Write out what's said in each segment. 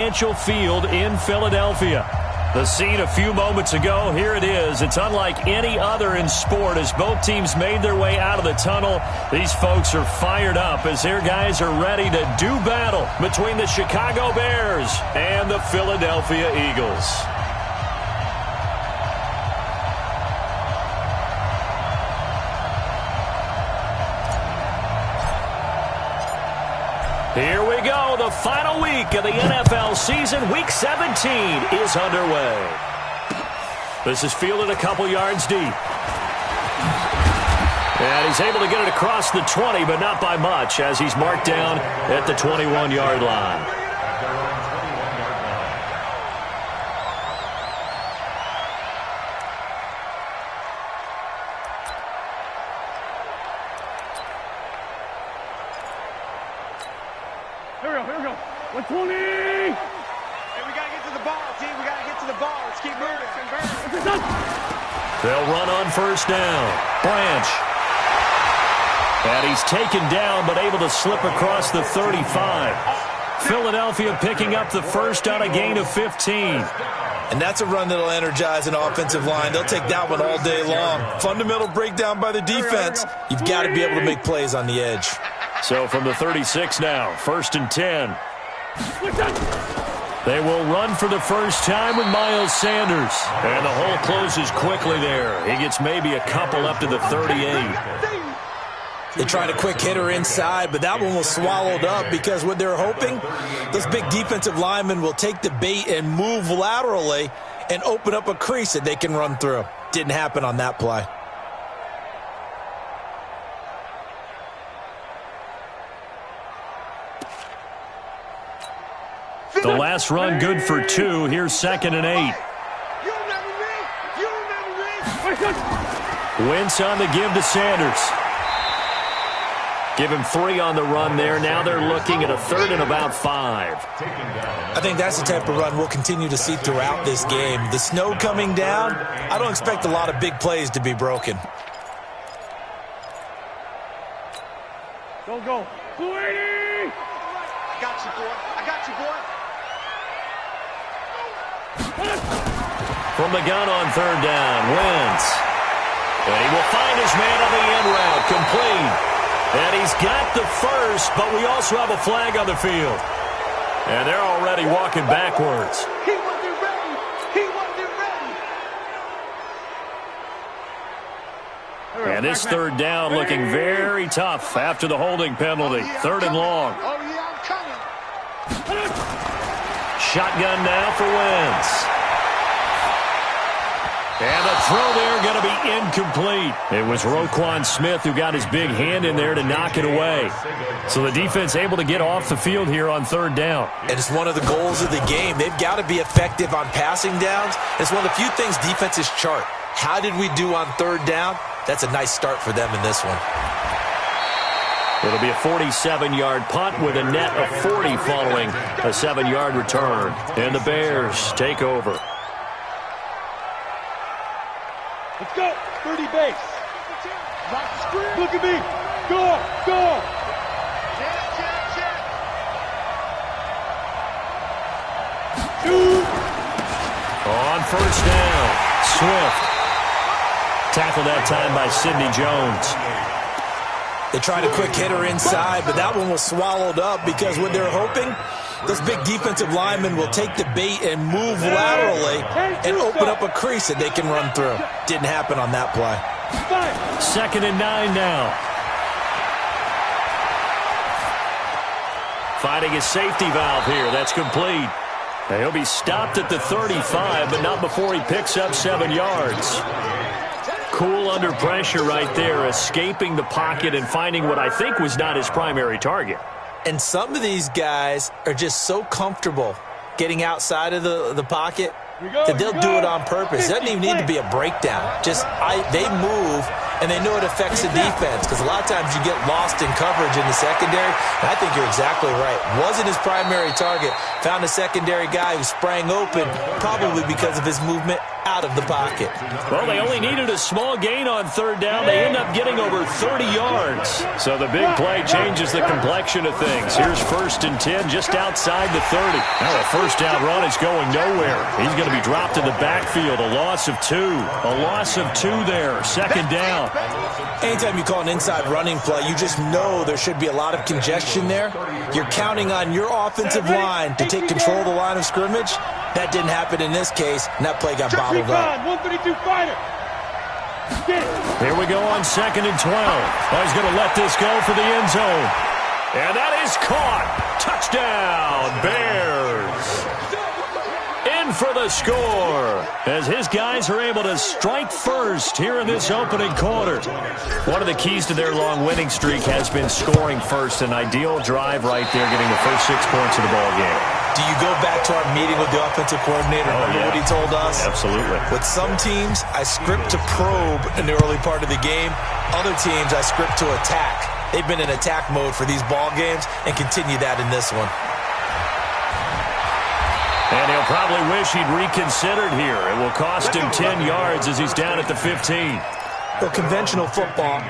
Field in Philadelphia. The scene a few moments ago, here it is. It's unlike any other in sport as both teams made their way out of the tunnel. These folks are fired up as their guys are ready to do battle between the Chicago Bears and the Philadelphia Eagles. Here we go. The final week of the NFL season. Week 17 is underway. This is fielded a couple yards deep. And he's able to get it across the 20, but not by much as he's marked down at the 21-yard line. Here we go. 120! Hey, we got to get to the ball, team. We got to get to the ball. Let's keep moving. They'll run on first down. Branch. And he's taken down, but able to slip across the 35. Philadelphia picking up the first on a gain of 15. And that's a run that'll energize an offensive line. They'll take that one all day long. Fundamental breakdown by the defense. You've got to be able to make plays on the edge. So from the 36 now, 1st and 10. They will run for the first time with Miles Sanders. And the hole closes quickly there. He gets maybe a couple up to the 38. They tried a quick hitter inside, but that one was swallowed up because what they're hoping, those big defensive linemen will take the bait and move laterally and open up a crease that they can run through. Didn't happen on that play. The last run good for 2. Here's 2nd and 8. Wentz on the give to Sanders. Give him 3 on the run there. Now they're looking at a 3rd and about 5. I think that's the type of run we'll continue to see throughout this game. The snow coming down, I don't expect a lot of big plays to be broken. Go. 280! I got you, boy. From the gun on 3rd down, Wentz. And he will find his man on the end route, complete. And he's got the first, but we also have a flag on the field. And they're already walking backwards. He wasn't ready. And this 3rd down looking very tough after the holding penalty. 3rd and long. Oh, yeah, I'm coming. Shotgun now for Wentz. And the throw there going to be incomplete. It was Roquan Smith who got his big hand in there to knock it away. So the defense able to get off the field here on 3rd down. And it's one of the goals of the game. They've got to be effective on passing downs. It's one of the few things defenses chart. How did we do on 3rd down? That's a nice start for them in this one. It'll be a 47-yard punt with a net of 40 following a 7-yard return. And the Bears take over. Let's go. 30 base. Look at me. Go. Shoot. On first down, Swift. Tackled that time by Sidney Jones. They tried a quick hitter inside, but that one was swallowed up because what they're hoping, those big defensive linemen will take the bait and move laterally and open up a crease that they can run through. Didn't happen on that play. 2nd and 9 now. Finding his safety valve here. That's complete. He'll be stopped at the 35, but not before he picks up 7 yards. Cool under pressure right there, escaping the pocket and finding what I think was not his primary target. And some of these guys are just so comfortable getting outside of the pocket, that they'll do it on purpose. It doesn't even need to be a breakdown. Just they move, and they know it affects the defense because a lot of times you get lost in coverage in the secondary, and I think you're exactly right. Wasn't his primary target. Found a secondary guy who sprang open, probably because of his movement out of the pocket. Well, they only needed a small gain on third down. They end up getting over 30 yards. So the big play changes the complexion of things. Here's 1st and 10 just outside the 30. Now a first down run is going nowhere. He's going to be dropped in the backfield. A loss of 2. A loss of 2 there. 2nd down. Anytime you call an inside running play, you just know there should be a lot of congestion there. You're counting on your offensive line to take control of the line of scrimmage. That didn't happen in this case, and that play got bottled up. 132 fighter. Here we go on 2nd and 12. Oh, he's going to let this go for the end zone. And that is caught. Touchdown, Bears. In for the score as his guys are able to strike first here in this opening quarter. One of the keys to their long winning streak has been scoring first. An ideal drive right there, getting the first 6 points of the ball game. Do you go back to our meeting with the offensive coordinator? Remember what he told us? Absolutely. With some teams, I script to probe in the early part of the game. Other teams, I script to attack. They've been in attack mode for these ball games and continue that in this one. And he'll probably wish he'd reconsidered here. It will cost him 10 yards as he's down at the 15. Well, conventional football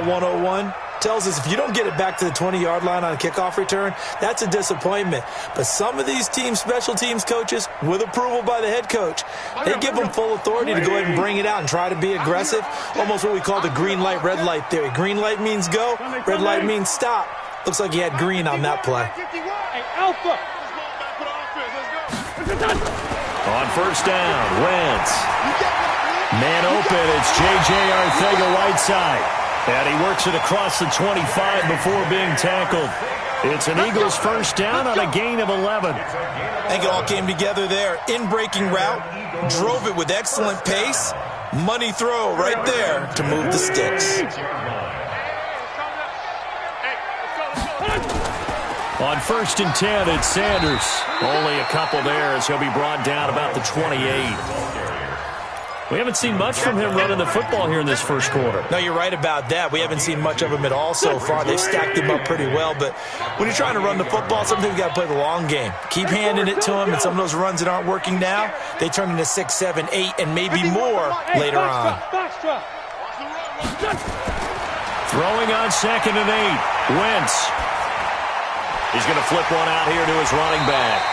101, tells us if you don't get it back to the 20-yard line on a kickoff return, that's a disappointment. But some of these team special teams coaches, with approval by the head coach, they give them full authority to go ahead and bring it out and try to be aggressive, almost what we call the green light, red light theory. Green light means go, red light means stop. Looks like he had green on that play. Hey, Alpha. On first down, Wentz. Man open, it's J.J. Arcega-Whiteside. And he works it across the 25 before being tackled. It's an Eagles first down on a gain of 11. I think it all came together there. In-breaking route, drove it with excellent pace. Money throw right there to move the sticks. On first and 10, it's Sanders. Only a couple there as he'll be brought down about the 28. We haven't seen much from him running the football here in this first quarter. No, you're right about that. We haven't seen much of him at all so far. They've stacked him up pretty well. But when you're trying to run the football, sometimes you got to play the long game. Keep handing it to him, and some of those runs that aren't working now, they turn into 6, 7, 8, and maybe more later on. Throwing on 2nd and 8. Wentz. He's going to flip one out here to his running back.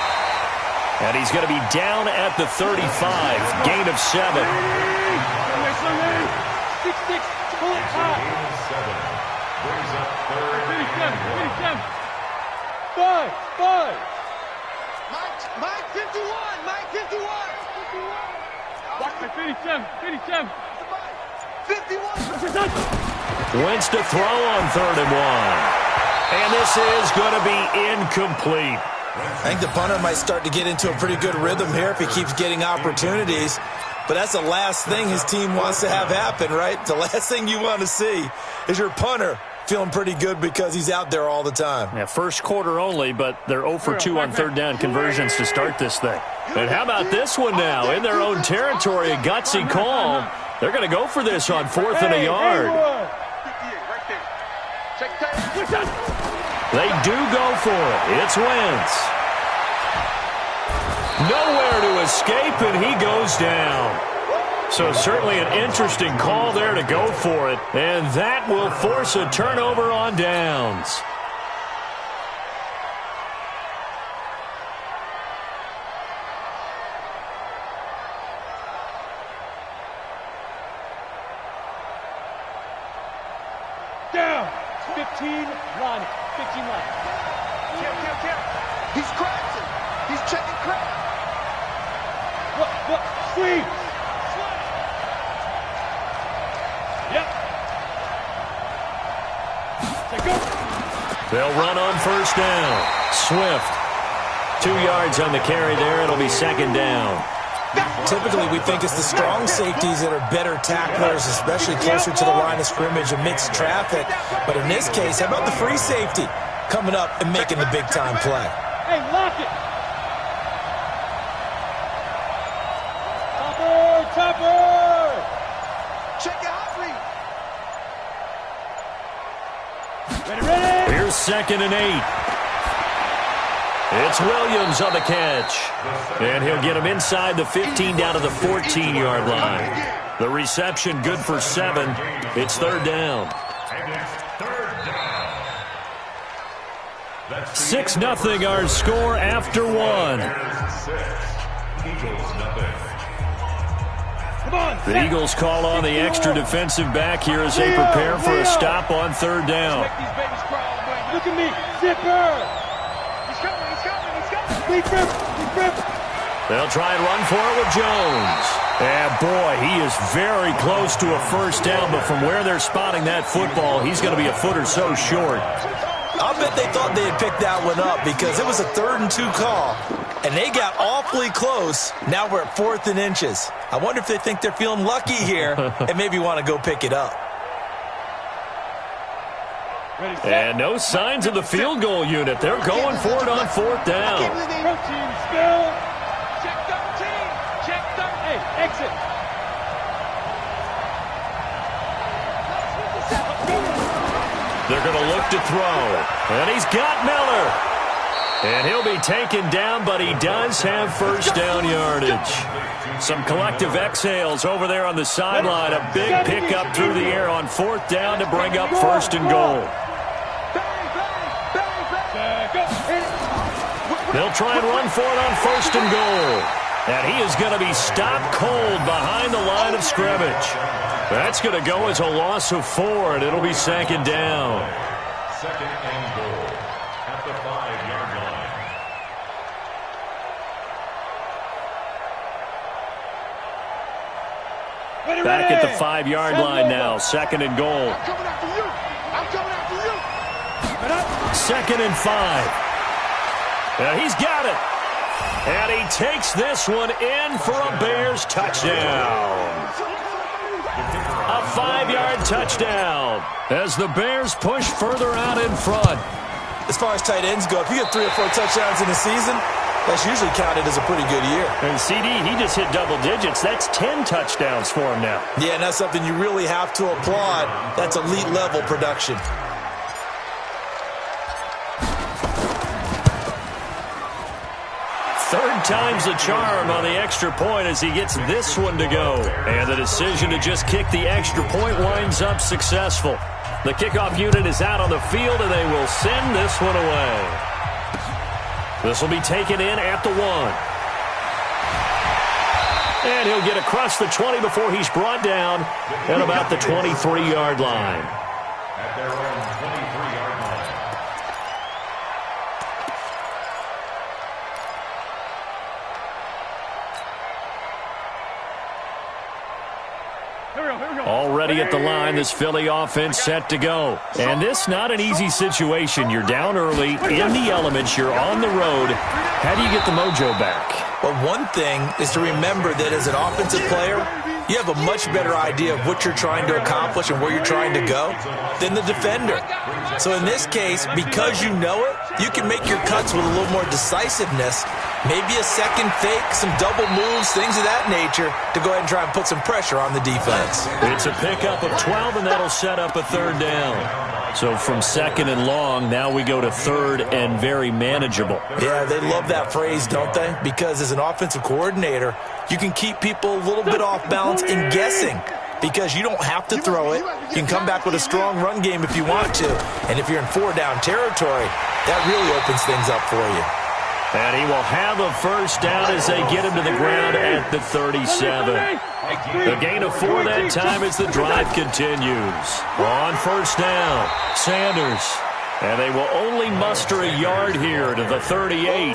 And he's going to be down at the 35. Gain of 7. 6-6. Pull it high. 5. Mike 51. Mike 51. Watch my 57. 51. Wentz to throw on 3rd and 1. And this is going to be incomplete. I think the punter might start to get into a pretty good rhythm here if he keeps getting opportunities. But that's the last thing his team wants to have happen, right? The last thing you want to see is your punter feeling pretty good because he's out there all the time. Yeah, first quarter only, but they're 0 for 2 on 3rd down conversions to start this thing. And how about this one now? In their own territory, a gutsy call. They're going to go for this on 4th and a yard. They do go for it. It's Wentz. Nowhere to escape, and he goes down. So certainly an interesting call there to go for it, and that will force a turnover on downs. Down. 15 line. 15 line. Kill. He's crashing. He's checking crack. What? Sweep. Yep. Take go. They'll run on first down. Swift. 2 yards on the carry there. It'll be 2nd down. Typically, we think it's the strong safeties that are better tacklers, especially closer to the line of scrimmage amidst traffic. But in this case, how about the free safety coming up and making the big-time play? Hey, lock it. 2nd and 8. It's Williams on the catch. And he'll get him inside the 15 down to the 14-yard line. The reception good for 7. It's 3rd down. 6-0 our score after 1. The Eagles call on the extra defensive back here as they prepare for a stop on 3rd down. Look at me, Zipper. He's coming. They'll try and run for it with Jones. And boy, he is very close to a first down, but from where they're spotting that football, he's going to be a foot or so short. I'll bet they thought they had picked that one up because it was a 3rd and 2 call, and they got awfully close. Now we're at 4th and inches. I wonder if they think they're feeling lucky here and maybe want to go pick it up. And no signs of the field goal unit. They're going for it on 4th down. Check 13. Check 13. Hey, exit. They're going to look to throw. And he's got Miller. And he'll be taken down, but he does have first down yardage. Some collective exhales over there on the sideline. A big pickup through the air on 4th down to bring up 1st and goal. They'll try and run for it on 1st and goal. And he is going to be stopped cold behind the line of scrimmage. That's going to go as a loss of 4, and it'll be 2nd down. 2nd and goal at the 5-yard line. Back at the 5-yard line now. 2nd and goal. I'm coming after you. I'm coming after you. 2nd and 5. He's got it. And he takes this one in for a Bears touchdown. A 5-yard touchdown as the Bears push further out in front. As far as tight ends go, if you get 3 or 4 touchdowns in a season, that's usually counted as a pretty good year. And CD, he just hit double digits. That's 10 touchdowns for him now. Yeah, and that's something you really have to applaud. That's elite level production. Third time's a charm on the extra point as he gets this one to go. And the decision to just kick the extra point winds up successful. The kickoff unit is out on the field, and they will send this one away. This will be taken in at the 1. And he'll get across the 20 before he's brought down at about the 23-yard line. At their own 23-yard line. Already at the line, this Philly offense set to go. And this not an easy situation. You're down early, in the elements, you're on the road. How do you get the mojo back? Well, one thing is to remember that as an offensive player, you have a much better idea of what you're trying to accomplish and where you're trying to go than the defender. So in this case, because you know it, you can make your cuts with a little more decisiveness, maybe a second fake, some double moves, things of that nature, to go ahead and try and put some pressure on the defense. It's a pickup of 12, and that'll set up a 3rd down. So from 2nd and long, now we go to 3rd and very manageable. Yeah, they love that phrase, don't they? Because as an offensive coordinator, you can keep people a little bit off balance in guessing because you don't have to throw it. You can come back with a strong run game if you want to. And if you're in 4-down territory, that really opens things up for you. And he will have a first down as they get him to the ground at the 37. A gain of 4 that time as the drive continues. On first down, Sanders. And they will only muster a yard here to the 38.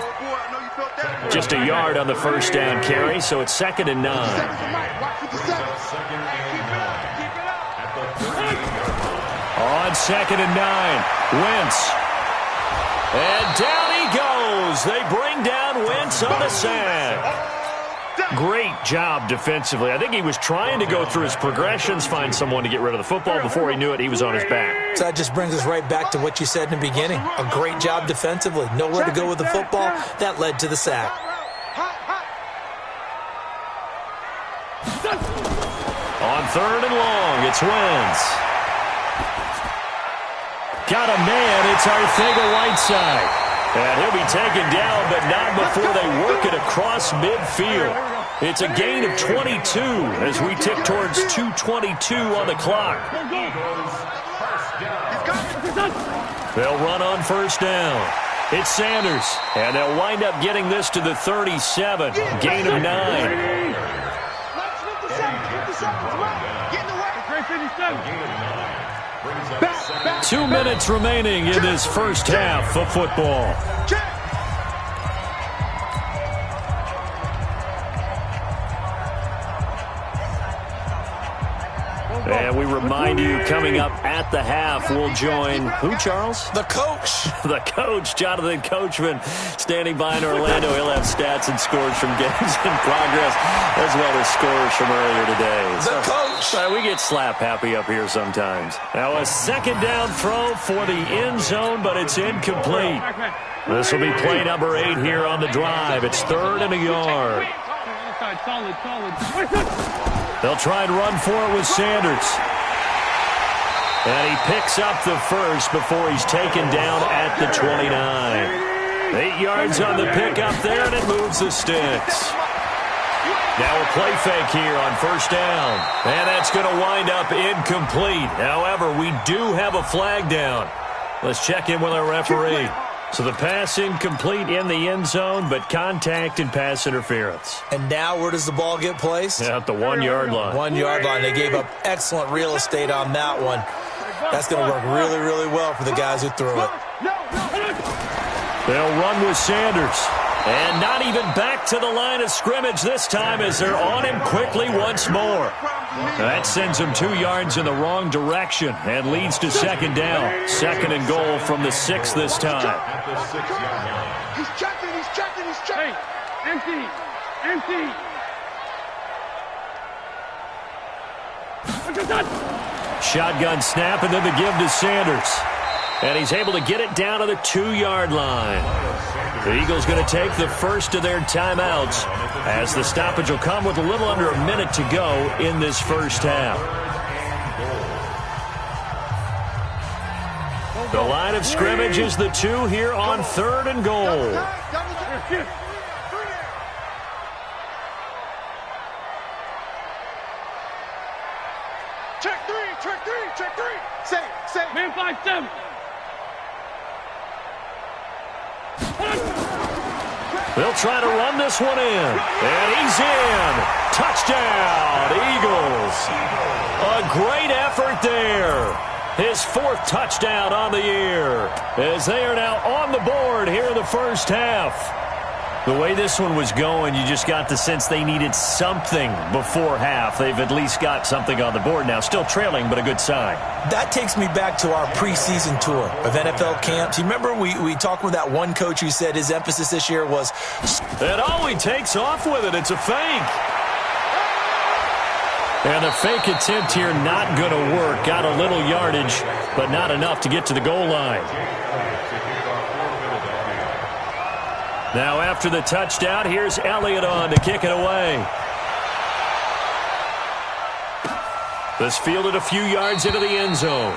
Just a yard on the first down carry, so it's 2nd and 9. On 2nd and 9, Wentz. And down he goes. They bring down Wentz on the sack. Great job defensively. I think he was trying to go through his progressions, find someone to get rid of the football. Before he knew it, he was on his back. So that just brings us right back to what you said in the beginning. A great job defensively. Nowhere to go with the football. That led to the sack. On 3rd and long, it's Wentz. got a man. It's Arcega-Whiteside. And he'll be taken down, but not before they work it across midfield. It's a gain of 22 as we tick towards 2:22 on the clock. They'll run on first down. It's Sanders, and they'll wind up getting this to the 37. Gain of 9. 2 minutes remaining in this first half of football. And we remind you, coming up at the half, we'll join who, Charles? The coach. The coach, Jonathan Coachman, standing by in Orlando. He'll have stats and scores from games in progress, as well as scores from earlier today. The coach. We get slap happy up here sometimes. Now a second down throw for the end zone, but it's incomplete. This will be play number 8 here on the drive. It's 3rd and a yard. They'll try and run for it with Sanders. And he picks up the first before he's taken down at the 29. 8 yards on the pickup there, and it moves the sticks. Now a play fake here on first down. And that's going to wind up incomplete. However, we do have a flag down. Let's check in with our referee. So the pass incomplete in the end zone, but contact and pass interference. And now where does the ball get placed? At the 1 yard line. 1 yard line. They gave up excellent real estate on that one. That's going to work really, really well for the guys who threw it. They'll run with Sanders. And not even back to the line of scrimmage this time as they're on him quickly once more. That sends him 2 yards in the wrong direction and leads to second down. 2nd and goal from the 6 this time. He's checking. Hey, empty. Shotgun snap and then the give to Sanders. And he's able to get it down to the 2 yard line. The Eagles going to take the first of their timeouts as the stoppage will come with a little under a minute to go in this first half. The line of scrimmage is the 2 here on 3rd and goal. Check three. Say. Man 5-7. They'll try to run this one in. And he's in. Touchdown, Eagles. A great effort there. His 4th touchdown on the year as they are now on the board here in the first half. The way this one was going, you just got the sense they needed something before half. They've at least got something on the board now. Still trailing, but a good sign. That takes me back to our preseason tour of NFL camps. You remember we talked with that one coach who said his emphasis this year was... And he takes off with it. It's a fake. And the fake attempt here not going to work. Got a little yardage, but not enough to get to the goal line. Now after the touchdown, here's Elliott on to kick it away. This fielded a few yards into the end zone.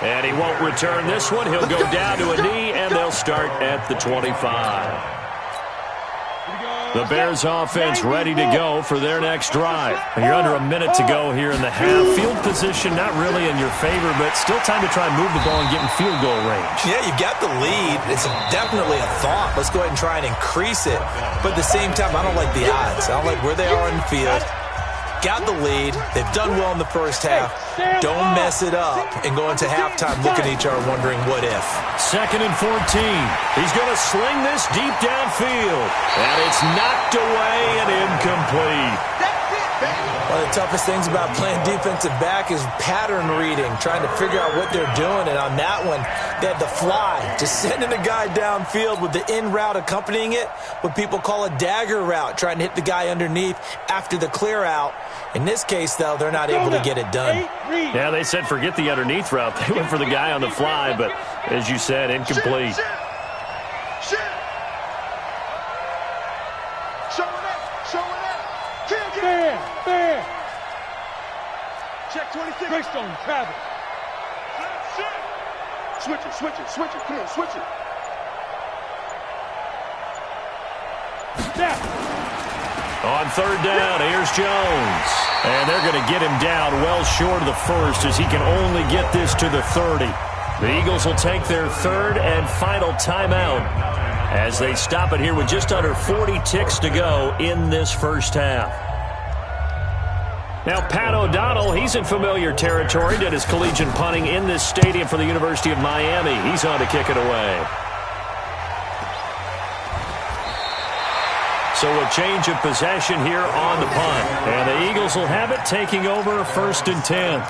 And he won't return this one. He'll go down to a knee, and they'll start at the 25. The Bears offense ready to go for their next drive. You're under a minute to go here in the half. Field position not really in your favor, but still time to try and move the ball and get in field goal range. Yeah, you've got the lead. It's definitely a thought. Let's go ahead and try and increase it. But at the same time, I don't like the odds. I don't like where they are in the field. Got the lead. They've done well in the first half. Don't mess it up and go into halftime looking at each other wondering what if. 2nd and 14. He's going to sling this deep downfield. And it's knocked away and incomplete. One of the toughest things about playing defensive back is pattern reading, trying to figure out what they're doing. And on that one, they had the fly, just sending a guy downfield with the in route accompanying it, what people call a dagger route, trying to hit the guy underneath after the clear out. In this case, though, they're not able to get it done. Yeah, they said forget the underneath route. They went for the guy on the fly, but as you said, incomplete. Fair. Check 26. Greystone, Travis. Switch it, switch it, switch it. Come on, switch it. On third down, here's Jones. And they're going to get him down well short of the first as he can only get this to the 30. The Eagles will take their third and final timeout as they stop it here with just under 40 ticks to go in this first half. Now, Pat O'Donnell, he's in familiar territory. Did his collegiate punting in this stadium for the University of Miami. He's on to kick it away. So a change of possession here on the punt. And the Eagles will have it, taking over first and 10.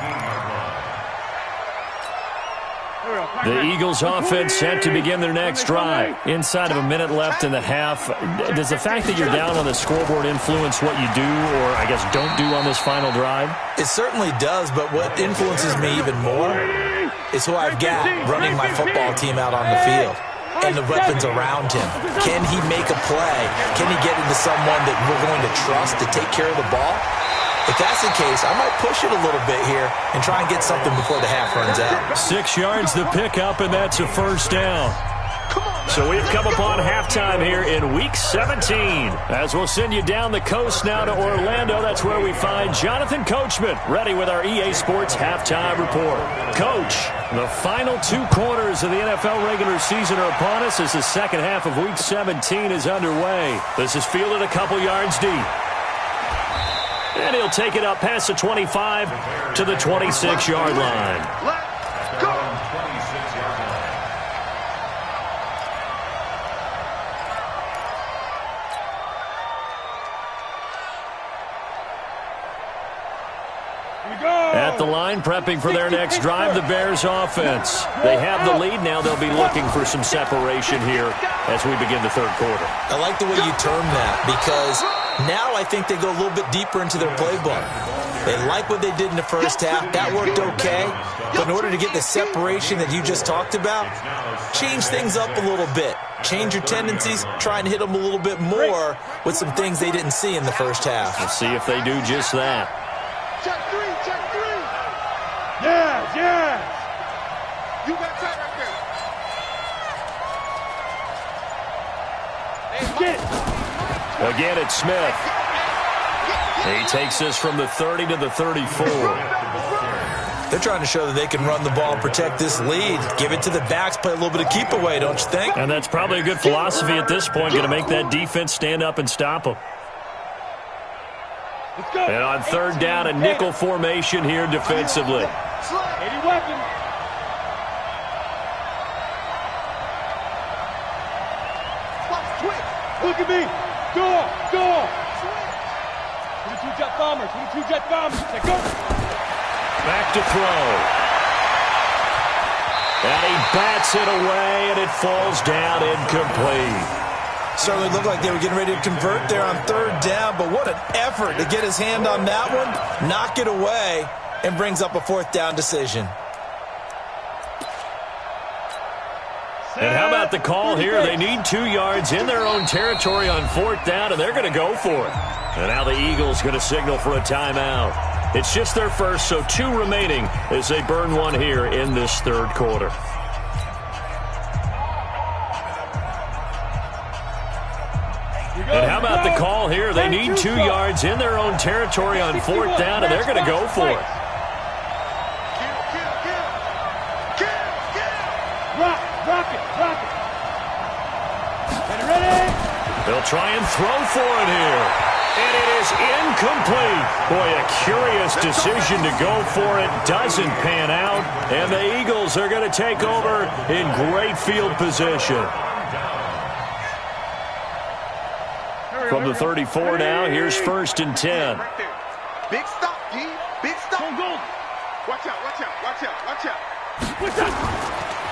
The Eagles offense set to begin their next drive. Inside of a minute left in the half. Does the fact that you're down on the scoreboard influence what you do, or I guess don't do on this final drive? It certainly does, but what influences me even more is who I've got running my football team out on the field and the weapons around him. Can he make a play? Can he get into someone that we're going to trust to take care of the ball? If that's the case, I might push it a little bit here and try and get something before the half runs out. 6 yards to pick up, and that's a first down. So we've come upon halftime here in Week 17. As we'll send you down the coast now to Orlando, that's where we find Jonathan Coachman, ready with our EA Sports Halftime Report. Coach, the final 2 quarters of the NFL regular season are upon us as the second half of Week 17 is underway. This is fielded a couple yards deep. And he'll take it up past the 25 to the 26-yard line. Let's go. At the line, prepping for their next drive, the Bears offense. They have the lead. Now they'll be looking for some separation here as we begin the third quarter. I like the way you term that, because now I think they go a little bit deeper into their playbook. They like what they did in the first half. That worked okay. But in order to get the separation that you just talked about, change things up a little bit. Change your tendencies, try and hit them a little bit more with some things they didn't see in the first half. Let's see if they do just that. Check 3, check 3. Yes, yes. You got time right there. Again, it's Smith. He takes this from the 30 to the 34. They're trying to show that they can run the ball and protect this lead. Give it to the backs, play a little bit of keep away, don't you think? And that's probably a good philosophy at this point, going to make that defense stand up and stop them. And on third down, a nickel formation here defensively. 80 weapons. Look at me. Go. 22 jet bombers. 22 jet bombers. Let's go. Back to throw. And he bats it away, and it falls down incomplete. Certainly looked like they were getting ready to convert there on third down, but what an effort to get his hand on that one, knock it away, and brings up a fourth down decision. And how about the call here? They need 2 yards in their own territory on fourth down, and they're going to go for it. And now the Eagles going to signal for a timeout. It's just their first, so 2 remaining as they burn one here in this third quarter. And how about the call here? They need 2 yards in their own territory on fourth down, and they're going to go for it. Rock it. Ready? They'll try and throw for it here. And it is incomplete. Boy, a curious decision to go for it. Doesn't pan out. And the Eagles are going to take over in great field position. From the 34 now, here's first and 10. Big stop, D. Big stop. Watch out.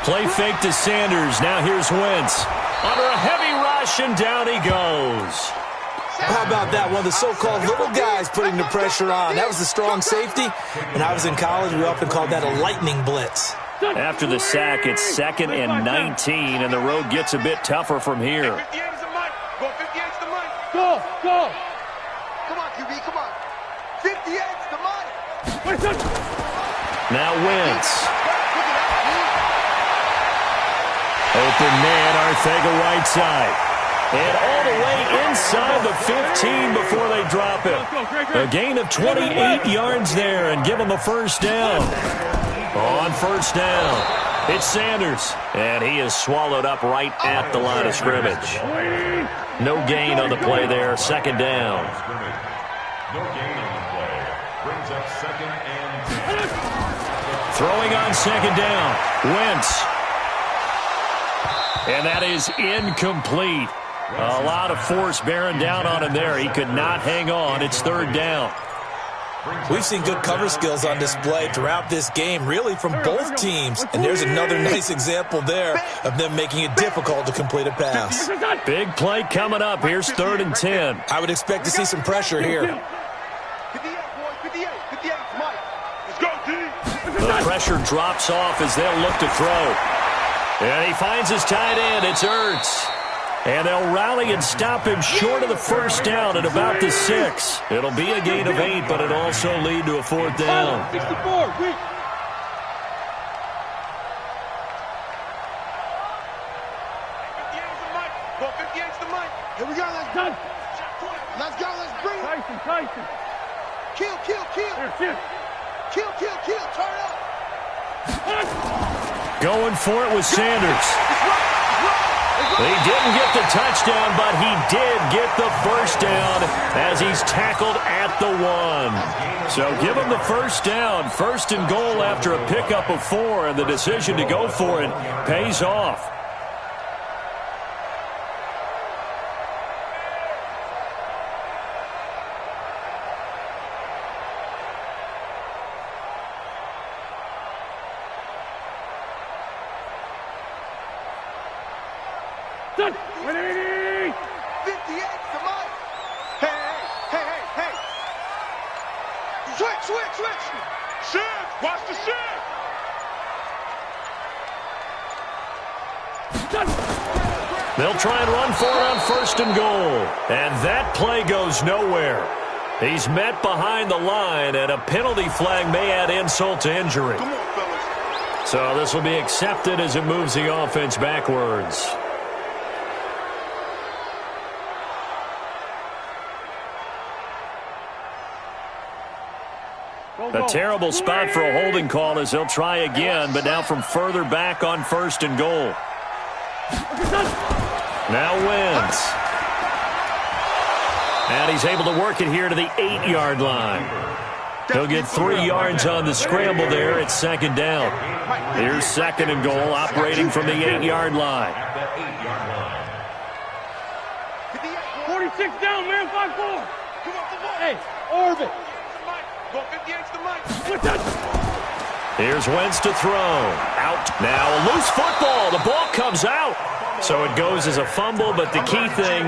Play fake to Sanders. Now here's Wentz. Under a heavy rush, and down he goes. How about that? One of the so-called little guys putting the pressure on. That was a strong safety. When I was in college, we often called that a lightning blitz. After the sack, it's 2nd and 19, and the road gets a bit tougher from here. 58 is the money. Go 58 is the money. Go. Come on, QB, come on. 58 is the money. Now Wentz. Open man, Arcega-Whiteside. And all the way inside the 15 before they drop it. A gain of 28 yards there and give them a first down. On first down, it's Sanders. And he is swallowed up right at the line of scrimmage. No gain on the play there, second down. No gain on the play. Brings up second and 10. Throwing on second down, Wentz. And that is incomplete. A lot of force bearing down on him there. He could not hang on. It's third down. We've seen good cover skills on display throughout this game, really from both teams. And there's another nice example there of them making it difficult to complete a pass. Big play coming up. Here's third and 10. I would expect to see some pressure here. 58, boys, 58, 58, Mike. Let's go, team. The pressure drops off as they'll look to throw. And he finds his tight end. It's Ertz. And they'll rally and stop him short of the first down at about the 6. It'll be a gain of 8, but it'll also lead to a fourth down. 64, quick. Here we go, let's go. Let's go, let's bring it. Tyson. Kill. Kill, turn up. Going for it with Sanders. He didn't get the touchdown, but he did get the first down as he's tackled at the 1. So give him the first down. First and goal after a pickup of 4, and the decision to go for it pays off. Done. 180. 58 to Mike. Hey. Switch. Shift. Watch the shift. Done. They'll try and run for it on first and goal. And that play goes nowhere. He's met behind the line, and a penalty flag may add insult to injury. Come on, fellas. So this will be accepted as it moves the offense backwards. A terrible spot for a holding call as they'll try again, but now from further back on first and goal. Now Wentz. And he's able to work it here to the 8-yard line. He'll get 3 yards on the scramble there. It's second down. Here's second and goal, operating from the 8-yard line. 46 down, man. 5-4. Hey, orbit. Here's Wentz to throw. Out. Now a loose football. The ball comes out. So it goes as a fumble, but the key thing,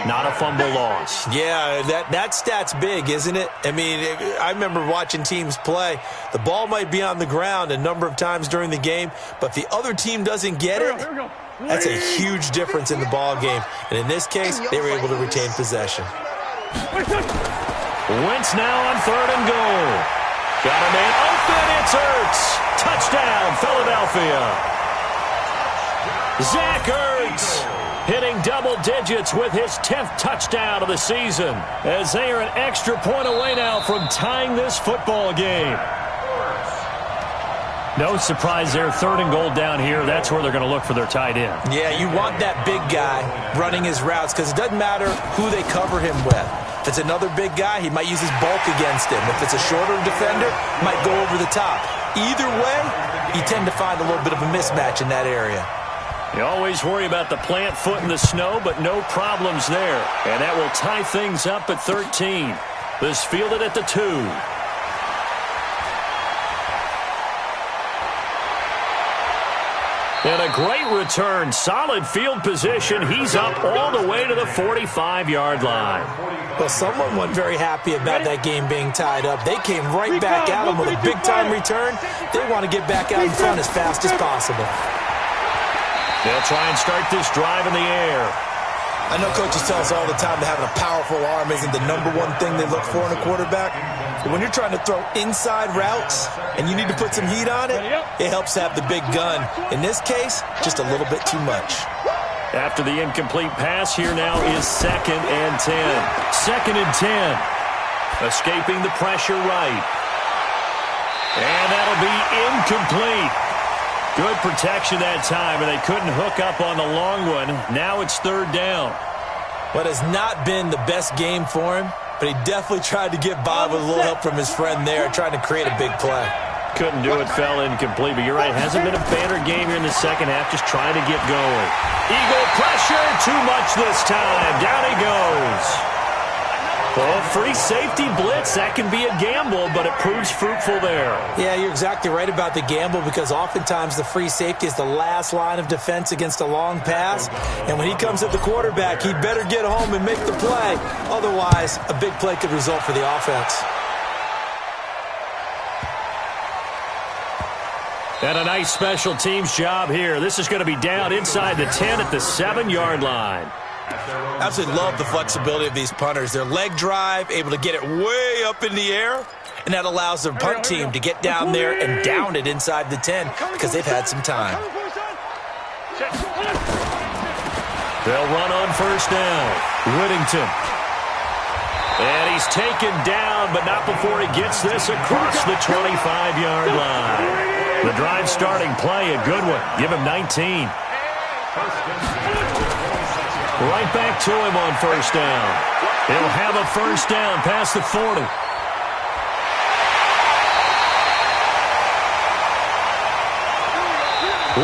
not a fumble loss. Yeah, that stat's big, isn't it? I mean, I remember watching teams play. The ball might be on the ground a number of times during the game, but the other team doesn't get it. That's a huge difference in the ball game. And in this case, they were able to retain possession. Wentz now on third and goal. Got a man open. It's Ertz. Touchdown, Philadelphia. Zach Ertz hitting double digits with his 10th touchdown of the season as they are an extra point away now from tying this football game. No surprise there. Third and goal down here. That's where they're going to look for their tight end. Yeah, you want that big guy running his routes because it doesn't matter who they cover him with. If it's another big guy, he might use his bulk against him. If it's a shorter defender, might go over the top. Either way, you tend to find a little bit of a mismatch in that area. You always worry about the plant foot in the snow, but no problems there. And that will tie things up at 13. This fielded at the 2. And a great return. Solid field position. He's up all the way to the 45-yard line. Well, someone wasn't very happy about that game being tied up. They came right back at him with a big-time return. They want to get back out in front as fast as possible. They'll try and start this drive in the air. I know coaches tell us all the time that having a powerful arm isn't the number one thing they look for in a quarterback. But when you're trying to throw inside routes and you need to put some heat on it, it helps to have the big gun. In this case, just a little bit too much. After the incomplete pass, here now is 2nd and 10. 2nd and 10. Escaping the pressure right. And that'll be incomplete. Good protection that time, and they couldn't hook up on the long one. Now it's 3rd down. What has not been the best game for him, but he definitely tried to get by with a little help from his friend there, trying to create a big play. Couldn't do it, fell incomplete, but you're right. Hasn't been a banner game here in the second half, just trying to get going. Eagle pressure, too much this time. Down he goes. Oh, free safety blitz, that can be a gamble, but it proves fruitful there. Yeah, you're exactly right about the gamble, because oftentimes the free safety is the last line of defense against a long pass. And when he comes at the quarterback, he'd better get home and make the play. Otherwise, a big play could result for the offense. And a nice special teams job here. This is going to be down inside the 10 at the 7-yard line. Absolutely love the flexibility of these punters. Their leg drive, able to get it way up in the air, and that allows their punt team to get down there and down it inside the 10 because they've had some time. They'll run on 1st down. Whittington. And he's taken down, but not before he gets this across the 25-yard line. The drive starting play, a good one. Give him 19. Right back to him on 1st down. He'll have a 1st down past the 40.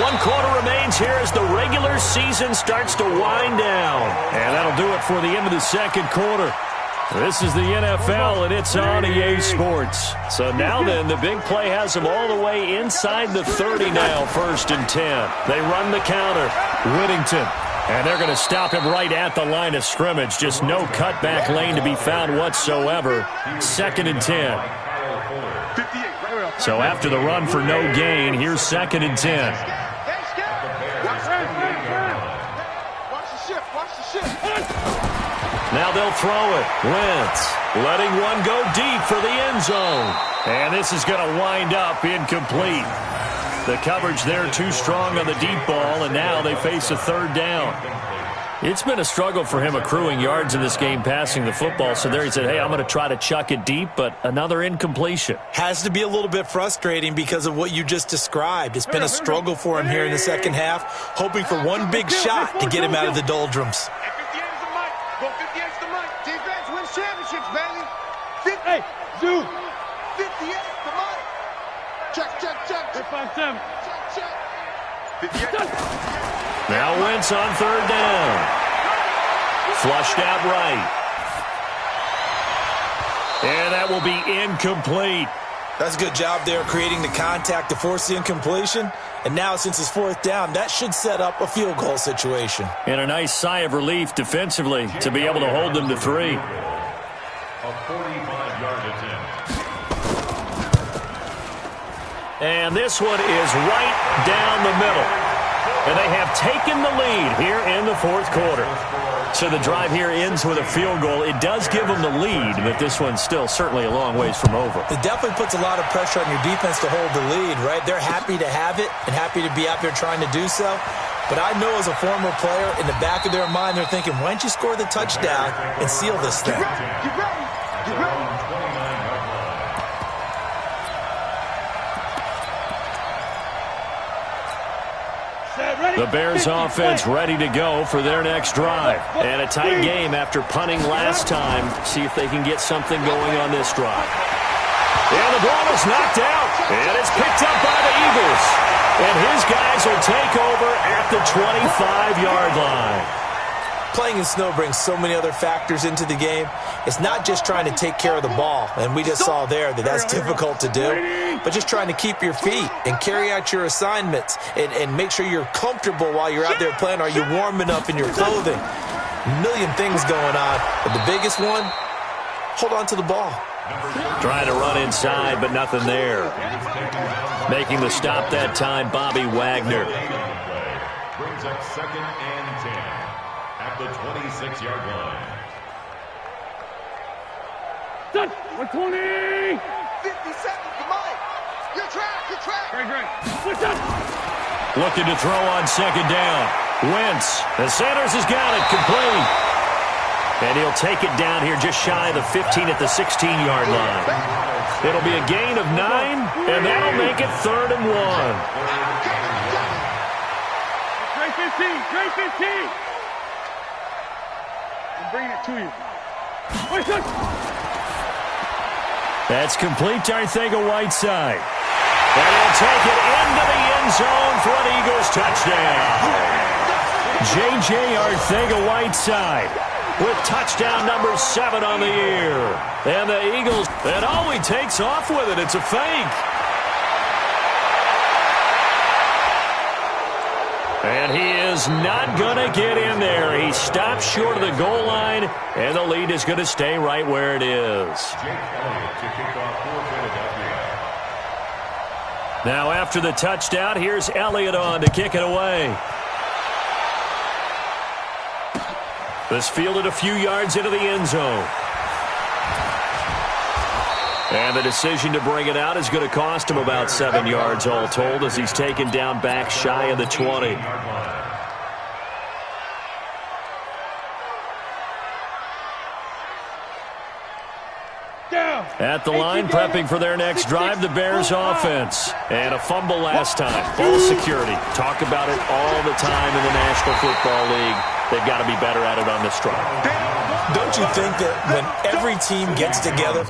One quarter remains here as the regular season starts to wind down. And that'll do it for the end of the 2nd quarter. This is the NFL, and it's on EA Sports. So now then, the big play has them all the way inside the 30 now, 1st and 10. They run the counter. Whittington. And they're going to stop him right at the line of scrimmage. Just no cutback lane to be found whatsoever. 2nd and 10. So after the run for no gain, here's 2nd and 10. Now they'll throw it. Wentz letting one go deep for the end zone. And this is going to wind up incomplete. The coverage there too strong on the deep ball, and now they face a 3rd down. It's been a struggle for him accruing yards in this game passing the football. So there he said, hey, I'm going to try to chuck it deep, but another incompletion. Has to be a little bit frustrating because of what you just described. It's been a struggle for him here in the second half, hoping for one big shot to get him out of the doldrums. Hey, Zoo! 58 to Mike! Check. 5-7. Check. Now Wentz on 3rd down. Flushed out right. And that will be incomplete. That's a good job there creating the contact to force the incompletion. And now since it's 4th down, that should set up a field goal situation. And a nice sigh of relief defensively to be able to hold them to 3. A 45-yard attempt. And this one is right down the middle. And they have taken the lead here in the 4th quarter. So the drive here ends with a field goal. It does give them the lead, but this one's still certainly a long ways from over. It definitely puts a lot of pressure on your defense to hold the lead, right? They're happy to have it and happy to be out there trying to do so. But I know as a former player, in the back of their mind, they're thinking, why don't you score the touchdown and seal this thing? Get ready. The Bears offense ready to go for their next drive. And a tight game after punting last time. See if they can get something going on this drive. And the ball is knocked out. And it's picked up by the Eagles. And his guys will take over at the 25-yard line. Playing in snow brings so many other factors into the game. It's not just trying to take care of the ball, and we just saw there that that's difficult to do, but just trying to keep your feet and carry out your assignments and make sure you're comfortable while you're out there playing. Are you warm enough in your clothing? A million things going on, but the biggest one, hold on to the ball. Trying to run inside, but nothing there. Making the stop that time, Bobby Wagner. Brings up 2nd and 10. at the 26-yard line. Touch. 120. 57, come on. Your track. Great. What's up? Looking to throw on second down. Wentz. The Sanders has got it complete. And he'll take it down here just shy of the 15 at the 16-yard line. It'll be a gain of 9, and that'll make it 3rd and 1. Great 15. I'm bringing it to you. What's up? That's complete to Arcega-Whiteside. And he'll take it into the end zone for an Eagles touchdown. J.J. Arcega-Whiteside with touchdown number 7 on the year. And the Eagles, and he takes off with it. It's a fake. And he is not going to get in there. He stops short of the goal line, and the lead is going to stay right where it is. Jake Elliott to kick off for Philadelphia. Now after the touchdown, here's Elliott on to kick it away. This fielded a few yards into the end zone. And the decision to bring it out is going to cost him about 7 yards all told as he's taken down back shy of the 20. At the line, prepping for their next drive, the Bears offense. And a fumble last time. Ball security. Talk about it all the time in the National Football League. They've got to be better at it on this drive. Don't you think that when every team gets together...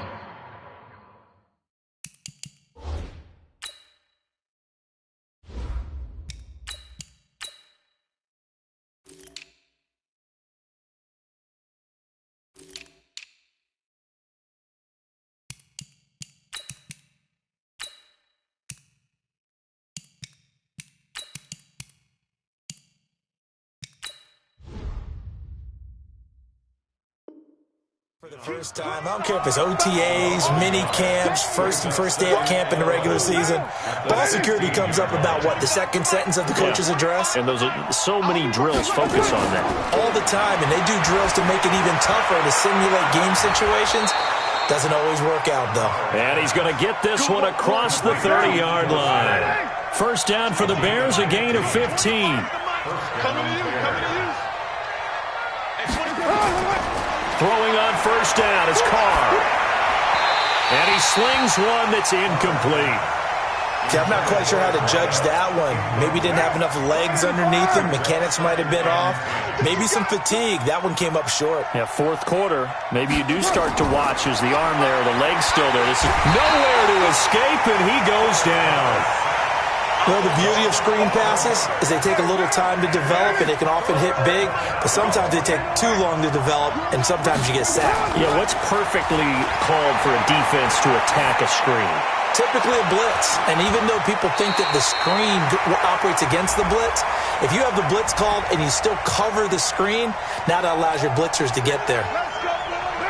For the first time, I don't care if it's OTAs, mini camps, first day of camp in the regular season. Ball security comes up about, what, the second sentence of the coach's address? And those are so many drills focus on that. All the time, and they do drills to make it even tougher to simulate game situations. Doesn't always work out, though. And he's going to get this one across the 30-yard line. First down for the Bears, a gain of 15. Throwing on first down is Carr. And he slings one that's incomplete. See, I'm not quite sure how to judge that one. Maybe didn't have enough legs underneath him. Mechanics might have been off. Maybe some fatigue. That one came up short. Yeah, fourth quarter. Maybe you do start to watch as the arm there, the leg's still there. This is nowhere to escape, and he goes down. Well, the beauty of screen passes is they take a little time to develop, and they can often hit big, but sometimes they take too long to develop, and sometimes you get sacked. Yeah, what's perfectly called for a defense to attack a screen? Typically a blitz, and even though people think that the screen operates against the blitz, if you have the blitz called and you still cover the screen, now that allows your blitzers to get there.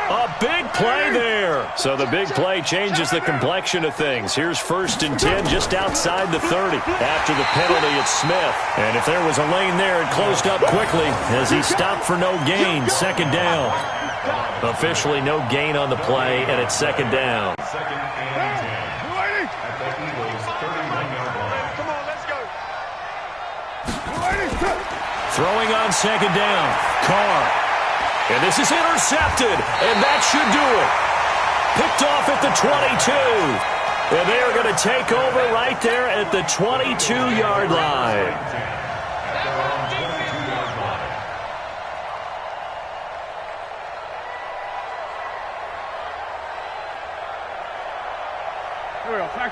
A big play there. So the big play changes the complexion of things. Here's 1st and 10 just outside the 30. After the penalty, it's Smith. And if there was a lane there, it closed up quickly as he stopped for no gain. Second down. Officially no gain on the play, and it's second down. Second and 10 at the Eagles' 31-yard line. Come on, let's go. Throwing on second down. Carr. And this is intercepted, and that should do it. Picked off at the 22. And they are going to take over right there at the 22-yard line.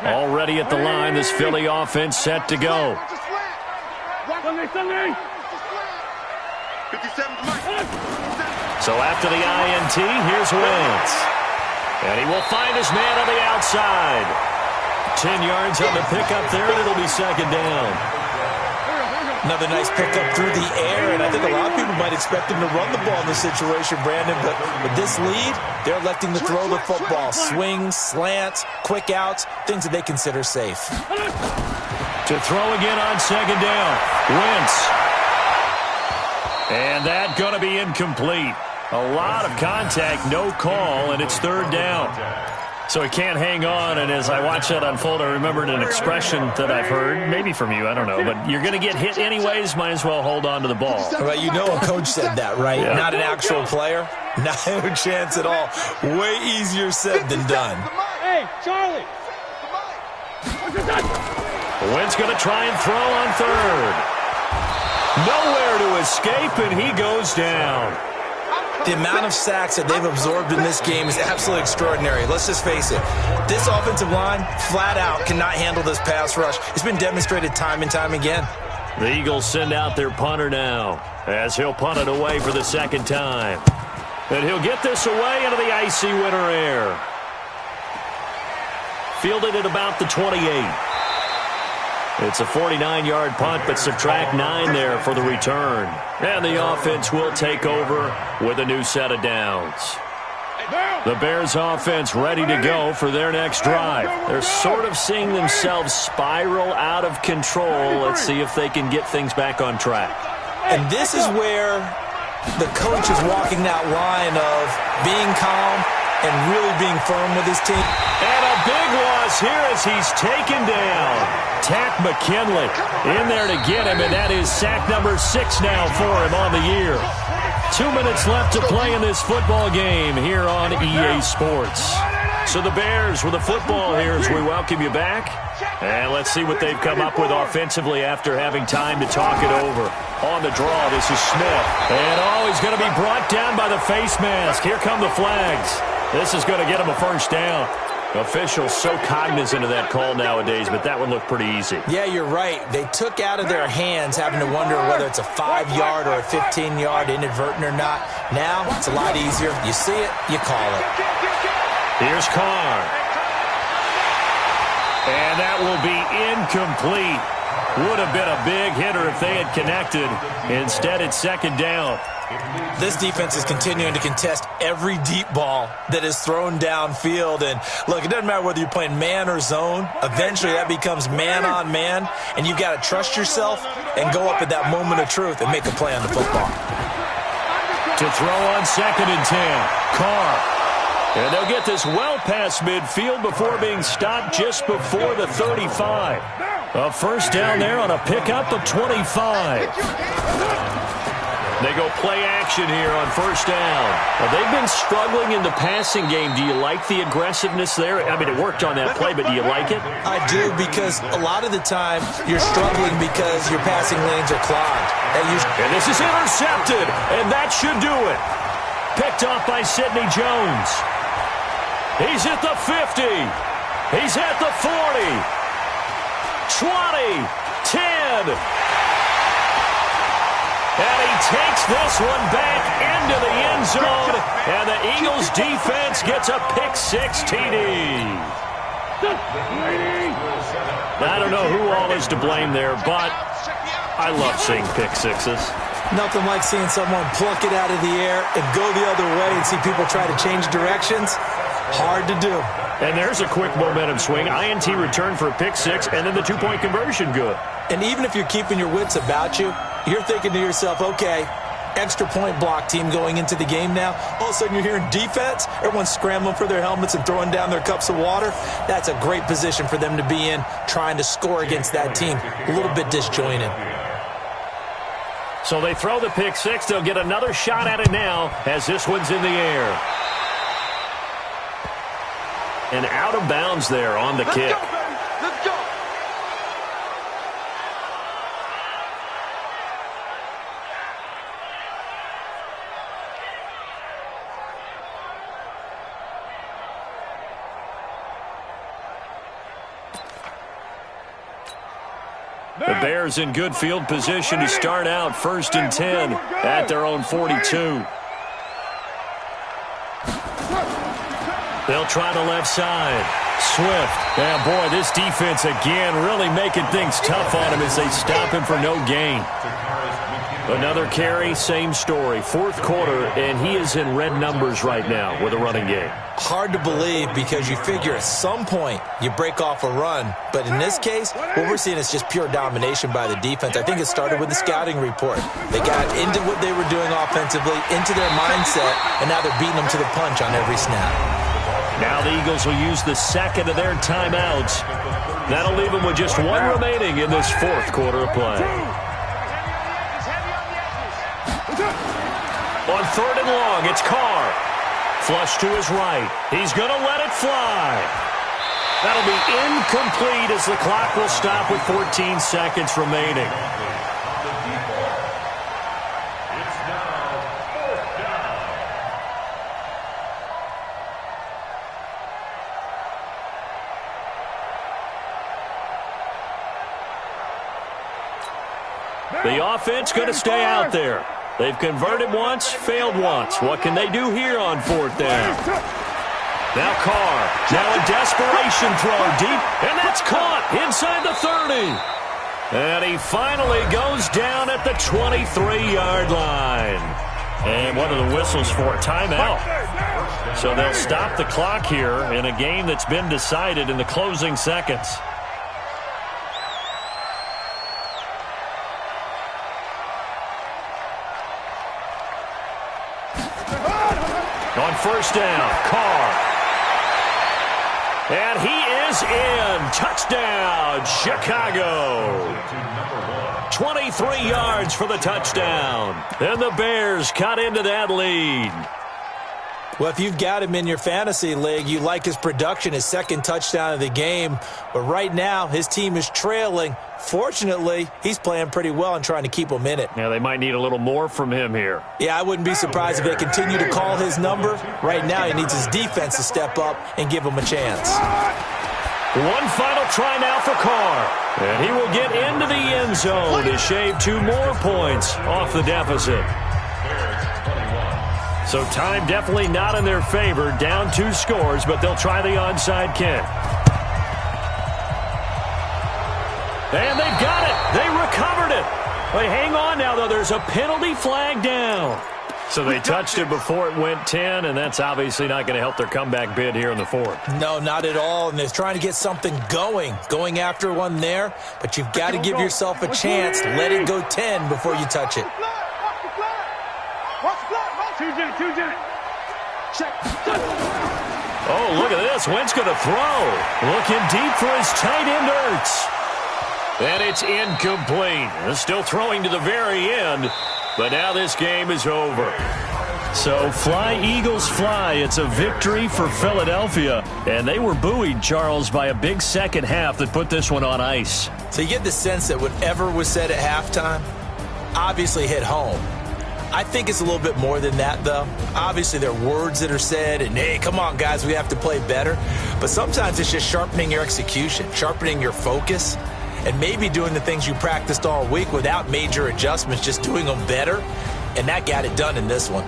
Already at the line, this Philly offense set to go. Sunday. 57. So after the INT, here's Wentz. And he will find his man on the outside. 10 yards on the pickup there, and it'll be second down. Another nice pickup through the air, and I think a lot of people might expect him to run the ball in this situation, Brandon, but with this lead, they're electing to throw the football. Swings, slants, quick outs, things that they consider safe. To throw again on second down. Wentz. And that going to be incomplete. A lot of contact, no call, and it's third down. So he can't hang on, and as I watch that unfold, I remembered an expression that I've heard, maybe from you, I don't know, but you're going to get hit anyways, might as well hold on to the ball. Well, you know a coach said that, right? Yeah. Not an actual player. No chance at all. Way easier said than done. Hey, Charlie. Wynn's going to try and throw on third. Nowhere to escape, and he goes down. The amount of sacks that they've absorbed in this game is absolutely extraordinary. Let's just face it. This offensive line, flat out, cannot handle this pass rush. It's been demonstrated time and time again. The Eagles send out their punter now as he'll punt it away for the second time. And he'll get this away into the icy winter air. Fielded at about the 28. It's a 49-yard punt, but subtract 9 there for the return. And the offense will take over with a new set of downs. The Bears offense ready to go for their next drive. They're sort of seeing themselves spiral out of control. Let's see if they can get things back on track. And this is where the coach is walking that line of being calm and really being firm with his team. And a big loss here as he's taken down. Takk McKinley in there to get him, and that is sack number 6 now for him on the year. 2 minutes left to play in this football game here on EA Sports. So the Bears with the football here as we welcome you back. And let's see what they've come up with offensively after having time to talk it over. On the draw, this is Smith. And he's going to be brought down by the face mask. Here come the flags. This is going to get him a first down. Officials so cognizant of that call nowadays, but that one looked pretty easy. Yeah, you're right. They took out of their hands having to wonder whether it's a 5-yard or a 15-yard inadvertent or not. Now, it's a lot easier. You see it, you call it. Here's Carr. And that will be incomplete. Would have been a big hitter if they had connected. Instead, it's second down. This defense is continuing to contest every deep ball that is thrown downfield. And, look, it doesn't matter whether you're playing man or zone. Eventually, that becomes man-on-man, and you've got to trust yourself and go up at that moment of truth and make a play on the football. To throw on second and 10, Carr. And they'll get this well past midfield before being stopped just before the 35. A first down there on a pickup of 25. They go play action here on first down. Well, they've been struggling in the passing game. Do you like the aggressiveness there? I mean, it worked on that play, but do you like it? I do, because a lot of the time you're struggling because your passing lanes are clogged. And this is intercepted, and that should do it. Picked off by Sidney Jones. He's at the 50. He's at the 40. 20. 10. And he takes this one back into the end zone, and the Eagles defense gets a pick-6 TD. I don't know who all is to blame there, but I love seeing pick-6s. Nothing like seeing someone pluck it out of the air and go the other way and see people try to change directions. Hard to do. And there's a quick momentum swing. INT return for a pick-6, and then the two-point conversion good. And even if you're keeping your wits about you, you're thinking to yourself, okay, extra point block team going into the game now. All of a sudden you're hearing defense. Everyone's scrambling for their helmets and throwing down their cups of water. That's a great position for them to be in, trying to score against that team. A little bit disjointed. So they throw the pick-6. They'll get another shot at it now as this one's in the air. And out of bounds there on the kick. Let's go, baby. Let's go. The Bears in good field position to start out first and 10 at their own 42. They'll try the left side. Swift. And boy, this defense again really making things tough on him as they stop him for no gain. Another carry, same story. Fourth quarter, and he is in red numbers right now with a running game. Hard to believe because you figure at some point you break off a run. But in this case, what we're seeing is just pure domination by the defense. I think it started with the scouting report. They got into what they were doing offensively, into their mindset, and now they're beating them to the punch on every snap. Now the Eagles will use the second of their timeouts. That'll leave them with just one remaining in this fourth quarter of play. On third and long, it's Carr. Flush to his right. He's going to let it fly. That'll be incomplete as the clock will stop with 14 seconds remaining. It's now fourth down. The offense going to stay out there. They've converted once, failed once. What can they do here on fourth down? Now Carr. Now a desperation throw deep, and that's caught inside the 30. And he finally goes down at the 23-yard line. And one of the whistles for a timeout. So they'll stop the clock here in a game that's been decided in the closing seconds. On first down, Carr. And he is in. Touchdown, Chicago. 23 yards for the touchdown. And the Bears cut into that lead. Well, if you've got him in your fantasy league, you like his production, his second touchdown of the game. But right now, his team is trailing. Fortunately, he's playing pretty well and trying to keep them in it. Yeah, they might need a little more from him here. Yeah, I wouldn't be surprised if they continue to call his number. Right now, he needs his defense to step up and give him a chance. One final try now for Carr. And he will get into the end zone to shave 2 more points off the deficit. So time definitely not in their favor. Down 2 scores, but they'll try the onside kick. And they've got it. They recovered it. But hang on now, though. There's a penalty flag down. So they touched it before it went 10, and that's obviously not going to help their comeback bid here in the fourth. No, not at all. And they're trying to get something going after one there. But you've got to give yourself a chance. Let it go 10 before you touch it. Oh, look at this. Wentz going to throw. Looking deep for his tight end, Ertz. And it's incomplete. Still throwing to the very end, but now this game is over. So fly, Eagles, fly. It's a victory for Philadelphia. And they were buoyed, Charles, by a big second half that put this one on ice. So you get the sense that whatever was said at halftime obviously hit home. I think it's a little bit more than that, though. Obviously, there are words that are said, and, hey, come on, guys, we have to play better. But sometimes it's just sharpening your execution, sharpening your focus, and maybe doing the things you practiced all week without major adjustments, just doing them better. And that got it done in this one.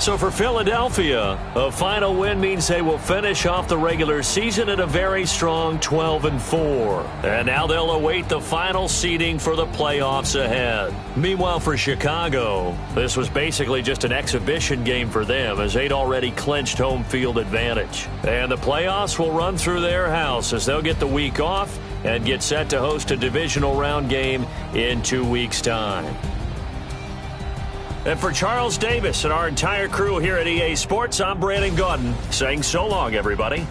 So for Philadelphia, a final win means they will finish off the regular season at a very strong 12-4. And now they'll await the final seeding for the playoffs ahead. Meanwhile, for Chicago, this was basically just an exhibition game for them as they'd already clinched home field advantage. And the playoffs will run through their house as they'll get the week off and get set to host a divisional round game in 2 weeks' time. And for Charles Davis and our entire crew here at EA Sports, I'm Brandon Gaudin saying so long, everybody.